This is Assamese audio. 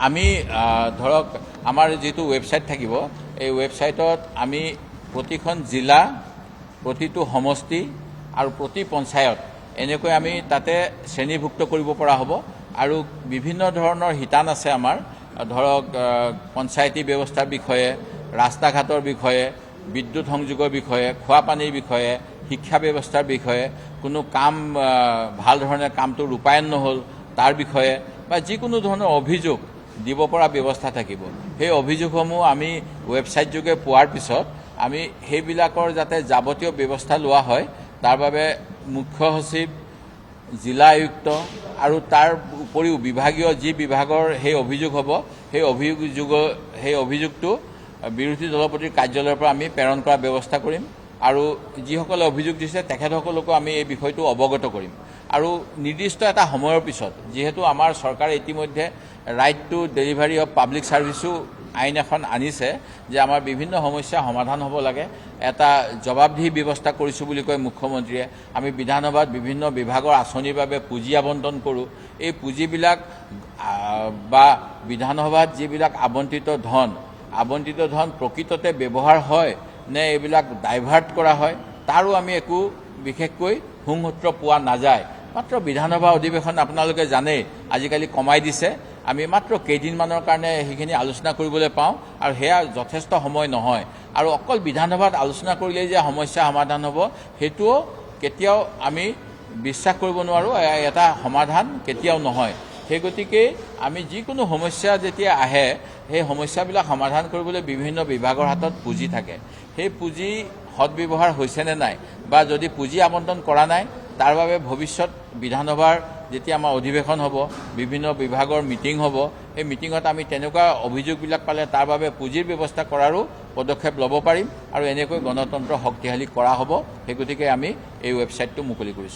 আমি ধৰক আমাৰ যিটো ৱেবছাইট থাকিব এই ৱেবছাইটত আমি প্ৰতিখন জিলা প্ৰতিটো সমষ্টি আৰু প্ৰতি পঞ্চায়ত এনেকৈ আমি তাতে শ্ৰেণীভুক্ত কৰিব পৰা হ'ব আৰু বিভিন্ন ধৰণৰ শিতান আছে আমাৰ ধৰক পঞ্চায়তী ব্যৱস্থাৰ বিষয়ে ৰাস্তা ঘাটৰ বিষয়ে বিদ্যুৎ সংযোগৰ বিষয়ে খোৱা পানীৰ বিষয়ে শিক্ষা ব্যৱস্থাৰ বিষয়ে কোনো কাম ভাল ধৰণে কামটো ৰূপায়ণ নহ'ল তাৰ বিষয়ে বা যিকোনো ধৰণৰ অভিযোগ দিব পৰা ব্যৱস্থা থাকিব। সেই অভিযোগসমূহ আমি ৱেবছাইট যোগে পোৱাৰ পিছত আমি সেইবিলাকৰ যাতে যাৱতীয় ব্যৱস্থা লোৱা হয় তাৰ বাবে মুখ্য সচিব জিলা আয়ুক্ত আৰু তাৰ উপৰিও বিভাগীয় যি বিভাগৰ সেই অভিযোগ হ'ব সেই অভিযোগটো বিৰোধী দলপতিৰ কাৰ্যালয়ৰ পৰা আমি প্ৰেৰণ কৰাৰ ব্যৱস্থা কৰিম আৰু যিসকলে অভিযোগ দিছে তেখেতসকলকো আমি এই বিষয়টো অৱগত কৰিম আৰু নিৰ্দিষ্ট এটা সময়ৰ পিছত যিহেতু আমাৰ চৰকাৰে ইতিমধ্যে right to delivery of public ছাৰ্ভিচো আইন এখন আনিছে যে আমাৰ বিভিন্ন সমস্যা সমাধান হ'ব লাগে এটা জবাবদিহি ব্যৱস্থা কৰিছোঁ বুলি কয় মুখ্যমন্ত্ৰীয়ে আমি বিধানসভাত বিভিন্ন বিভাগৰ আঁচনিৰ বাবে পুঁজি আবণ্টন কৰোঁ এই পুঁজিবিলাক বা বিধানসভাত যিবিলাক আবণ্টিত ধন প্ৰকৃততে ব্যৱহাৰ হয় নে এইবিলাক ডাইভাৰ্ট কৰা হয় তাৰো আমি একো বিশেষকৈ সুংসূত্ৰ পোৱা নাযায় মাত্ৰ বিধানসভা অধিৱেশন আপোনালোকে জানেই আজিকালি কমাই দিছে আমি মাত্ৰ কেইদিনমানৰ কাৰণে সেইখিনি আলোচনা কৰিবলৈ পাওঁ আৰু সেয়া যথেষ্ট সময় নহয় আৰু অকল বিধানসভাত আলোচনা কৰিলেই যে সমস্যা সমাধান হ'ব সেইটোও কেতিয়াও আমি বিশ্বাস কৰিব নোৱাৰোঁ এটা সমাধান কেতিয়াও নহয় সেই গতিকে আমি যিকোনো সমস্যা যেতিয়া আহে সেই সমস্যাবিলাক সমাধান কৰিবলৈ বিভিন্ন বিভাগৰ হাতত পুঁজি থাকে সেই পুঁজি সদব্যৱহাৰ হৈছে নে নাই বা যদি পুঁজি আবণ্টন কৰা নাই তাৰ বাবে ভৱিষ্যত বিধানসভাৰ যেতিয়া আমাৰ অধিৱেশন হ'ব বিভিন্ন বিভাগৰ মিটিং হ'ব সেই মিটিঙত আমি তেনেকুৱা অভিযোগবিলাক পালে তাৰ বাবে পুঁজিৰ ব্যৱস্থা কৰাৰো পদক্ষেপ ল'ব পাৰিম আৰু এনেকৈ গণতন্ত্ৰ শক্তিশালী কৰা হ'ব সেই গতিকে আমি এই ৱেবছাইটটো মুকলি কৰিছোঁ।